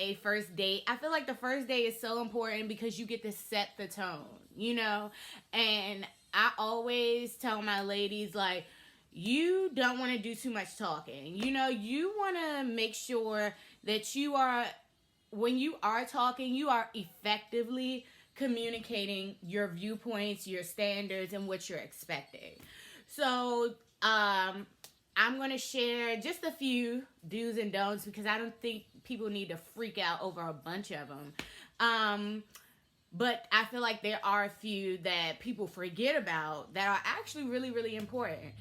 a first date, I feel like the first date is so important because you get to set the tone, you know? And I always tell my ladies, like, you don't want to do too much talking. You know, you want to make sure that you are, when you are talking, you are effectively communicating your viewpoints, your standards, and what you're expecting. So, I'm going to share just a few do's and don'ts because I don't think people need to freak out over a bunch of them. But I feel like there are a few that people forget about that are actually really, really important.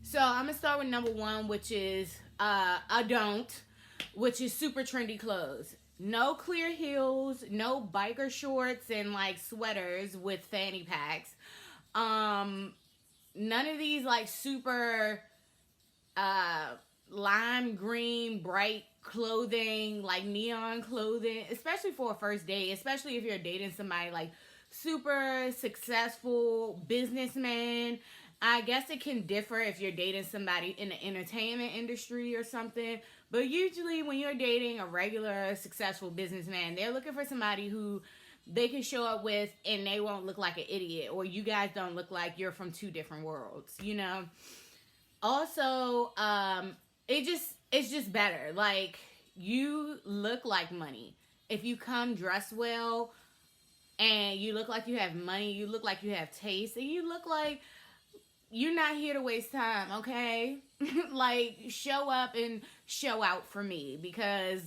So I'm gonna start with number one, which is a don't, which is super trendy clothes. No clear heels, no biker shorts and like sweaters with fanny packs. Um, None of these like super uh lime green bright clothing, like neon clothing, especially for a first date, especially if you're dating somebody like super successful businessman. I guess it can differ if you're dating somebody in the entertainment industry or something, but usually when you're dating a regular successful businessman, they're looking for somebody who they can show up with and they won't look like an idiot, or you guys don't look like you're from two different worlds, you know? Also, it's just better. Like, you look like money. If you come dressed well and you look like you have money, you look like you have taste, and you look like you're not here to waste time, okay? Like, show up and show out for me because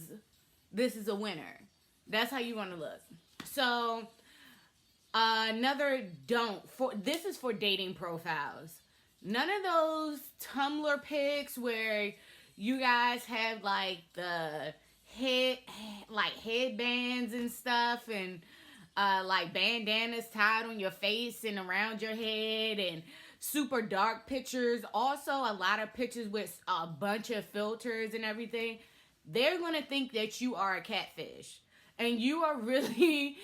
this is a winner. That's how you want to look. So, another don't for this is for dating profiles. None of those Tumblr pics where you guys have like the headbands and stuff, and like bandanas tied on your face and around your head, and super dark pictures. Also, a lot of pictures with a bunch of filters and everything. They're gonna think that you are a catfish, and you are really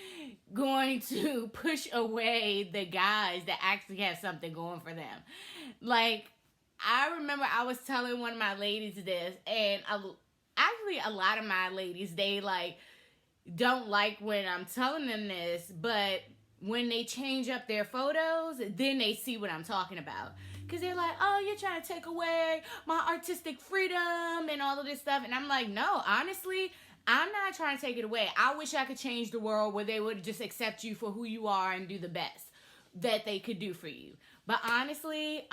going to push away the guys that actually have something going for them. Like, I remember I was telling one of my ladies this, and actually a lot of my ladies, they like don't like when I'm telling them this, but when they change up their photos, then they see what I'm talking about. Because they're like, oh, you're trying to take away my artistic freedom and all of this stuff. And I'm like, no, honestly, I'm not trying to take it away. I wish I could change the world where they would just accept you for who you are and do the best that they could do for you. But honestly,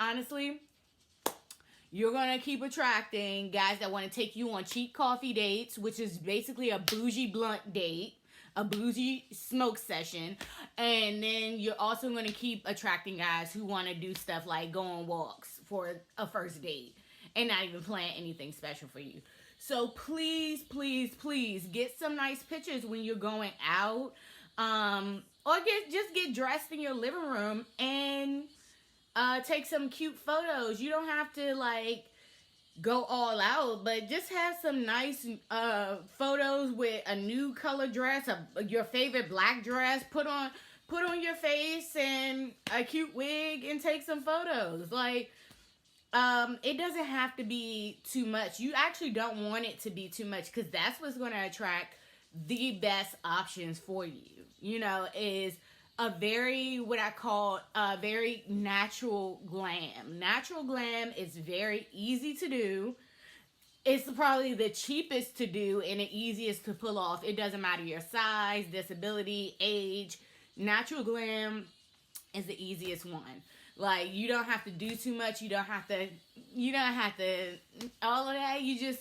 you're going to keep attracting guys that want to take you on cheap coffee dates, which is basically a bougie blunt date, a bougie smoke session. And then you're also going to keep attracting guys who want to do stuff like go on walks for a first date and not even plan anything special for you. So please, please, please get some nice pictures when you're going out. Or just get dressed in your living room and take some cute photos. You don't have to like go all out, but just have some nice photos with a new color dress, your favorite black dress, put on your face and a cute wig and take some photos. Like, it doesn't have to be too much. You actually don't want it to be too much, because that's what's going to attract the best options for you. You know, is a very, what I call a very natural glam. Natural glam is very easy to do. It's probably the cheapest to do and the easiest to pull off. It doesn't matter your size, disability, age. Natural glam is the easiest one. Like, you don't have to do too much. You don't have to all of that. You just,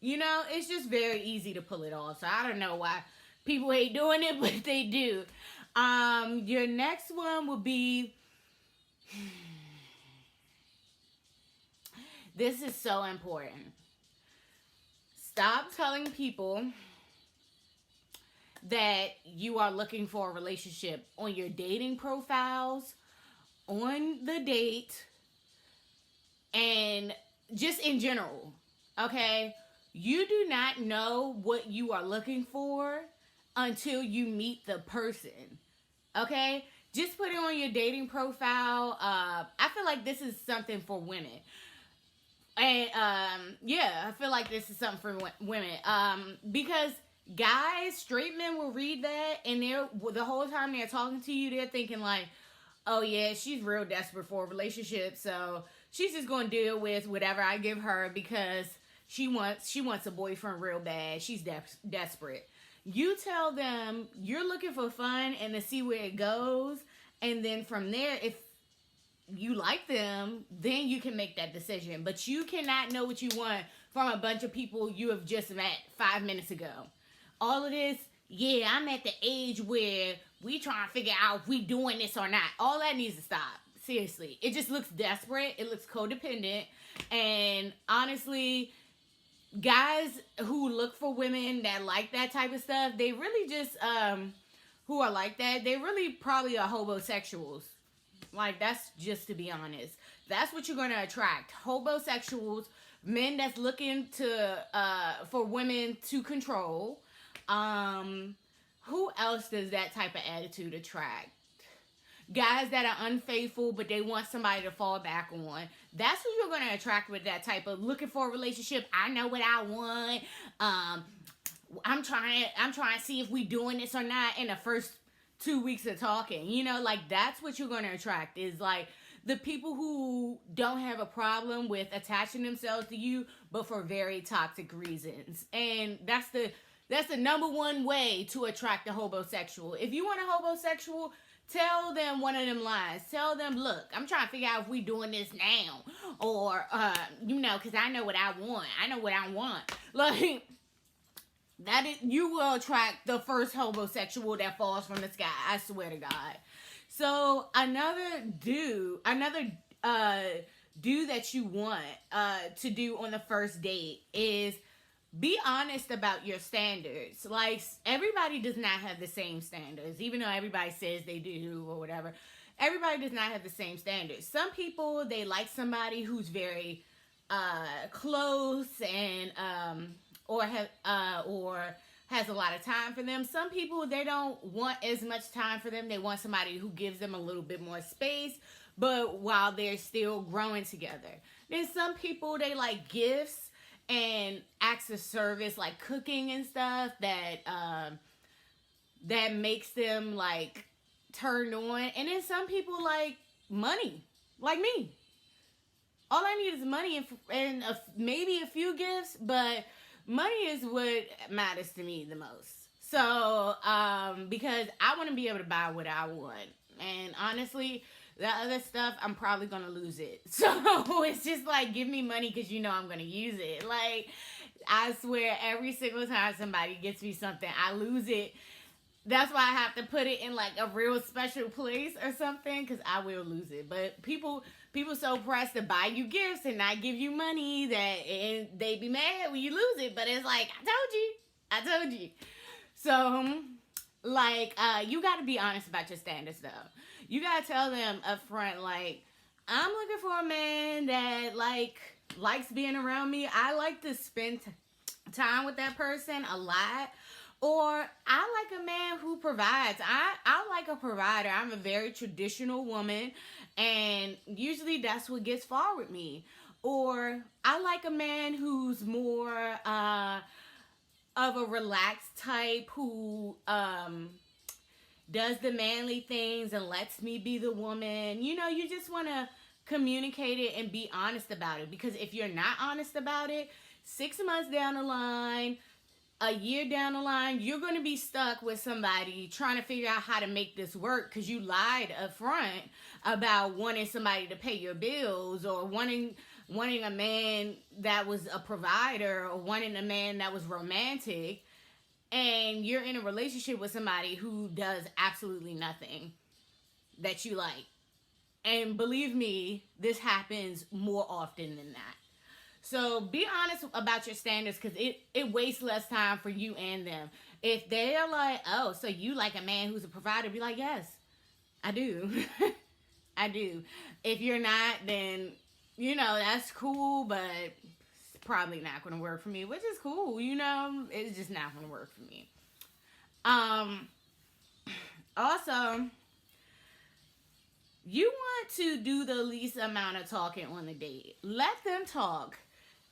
you know, it's just very easy to pull it off. So I don't know why people hate doing it, but they do. Your next one will be, this is so important. Stop telling people that you are looking for a relationship on your dating profiles, on the date, and just in general, okay? You do not know what you are looking for until you meet the person, okay? Just put it on your dating profile. I feel like this is something for women. And yeah, I feel like this is something for women. Because guys, straight men will read that, and they're the whole time they're talking to you, they're thinking like, oh yeah, she's real desperate for a relationship, so she's just gonna deal with whatever I give her because she wants a boyfriend real bad. She's desperate. You tell them you're looking for fun and to see where it goes, and then from there, if you like them, then you can make that decision. But you cannot know what you want from a bunch of people you have just met 5 minutes ago. All of this, yeah, I'm at the age where we trying to figure out if we doing this or not. All that needs to stop. Seriously. It just looks desperate. It looks codependent. And honestly, guys who look for women that like that type of stuff, they really just, who are like that, they really probably are homosexuals. Like, that's just to be honest. That's what you're going to attract. Homosexuals, men that's looking to, for women to control. Who else does that type of attitude attract? Guys that are unfaithful, but they want somebody to fall back on. That's who you're going to attract with that type of looking for a relationship. I know what I want. I'm trying to see if we doing this or not in the first 2 weeks of talking. You know, like, that's what you're going to attract, is like the people who don't have a problem with attaching themselves to you, but for very toxic reasons. And that's the number one way to attract a homosexual. If you want a homosexual, tell them one of them lies. Tell them, look, I'm trying to figure out if we doing this now. Or, because I know what I want. I know what I want. Like, you will attract the first homosexual that falls from the sky. I swear to God. So, another dude that you want to do on the first date is be honest about your standards. Like, everybody does not have the same standards, even though everybody says they do or whatever. Everybody does not have the same standards. Some people, they like somebody who's very close and or has a lot of time for them. Some people, they don't want as much time for them. They want somebody who gives them a little bit more space, but while they're still growing together. Then some people, they like gifts and acts of service, like cooking and stuff, that makes them like turned on. And then some people like money, like me. All I need is money and maybe a few gifts, but money is what matters to me the most. So, because I want to be able to buy what I want. And honestly, that other stuff, I'm probably going to lose it. So, it's just like, give me money because you know I'm going to use it. Like, I swear, every single time somebody gets me something, I lose it. That's why I have to put it in like a real special place or something, because I will lose it. But people so pressed to buy you gifts and not give you money and they be mad when you lose it. But it's like, I told you. So, like, you got to be honest about your standards, though. You got to tell them up front, like, I'm looking for a man that, like, likes being around me. I like to spend time with that person a lot. Or I like a man who provides. I like a provider. I'm a very traditional woman, and usually that's what gets far with me. Or I like a man who's more of a relaxed type, who does the manly things and lets me be the woman. You know, you just want to communicate it and be honest about it. Because if you're not honest about it, 6 months down the line, a year down the line, you're going to be stuck with somebody trying to figure out how to make this work because you lied up front about wanting somebody to pay your bills, or wanting a man that was a provider, or wanting a man that was romantic, and you're in a relationship with somebody who does absolutely nothing that you like. And believe me, this happens more often than that. So be honest about your standards, because it wastes less time for you and them. If they're like, oh, so you like a man who's a provider, be like, yes, I do. I do. If you're not, then, you know, that's cool, but it's probably not going to work for me, which is cool, you know. It's just not going to work for me. Also, you want to do the least amount of talking on the date. Let them talk.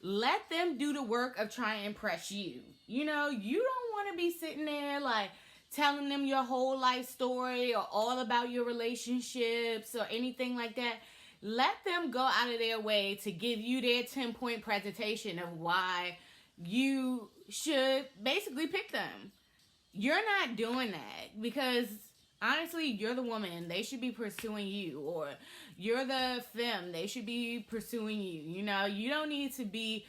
let them do the work of trying to impress you. You know, you don't want to be sitting there like telling them your whole life story or all about your relationships or anything like that. Let them go out of their way to give you their 10-point presentation of why you should basically pick them. You're not doing that because honestly, you're the woman. They should be pursuing you. Or you're the femme. They should be pursuing you. You know, you don't need to be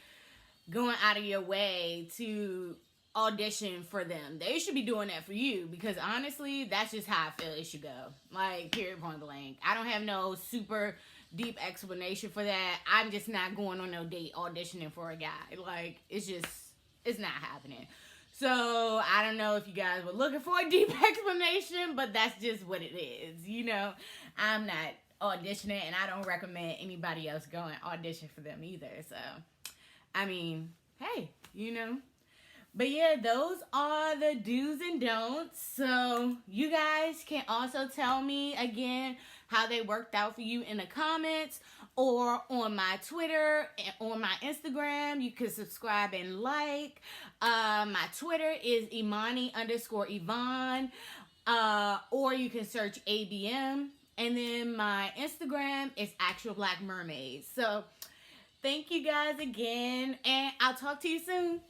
going out of your way to audition for them. They should be doing that for you because honestly, that's just how I feel it should go. Like, period, point blank. I don't have no super deep explanation for that. I'm just not going on no date auditioning for a guy. Like, it's not happening. So, I don't know if you guys were looking for a deep explanation, but that's just what it is. You know, I'm not auditioning, and I don't recommend anybody else going audition for them either. So, I mean, hey, you know. But yeah, those are the do's and don'ts. So, you guys can also tell me again how they worked out for you in the comments or on my Twitter and on my Instagram. You can subscribe and like. My Twitter is Imani_Yvonne. Or you can search ABM. And then my Instagram is Actual Black Mermaid. So thank you guys again. And I'll talk to you soon.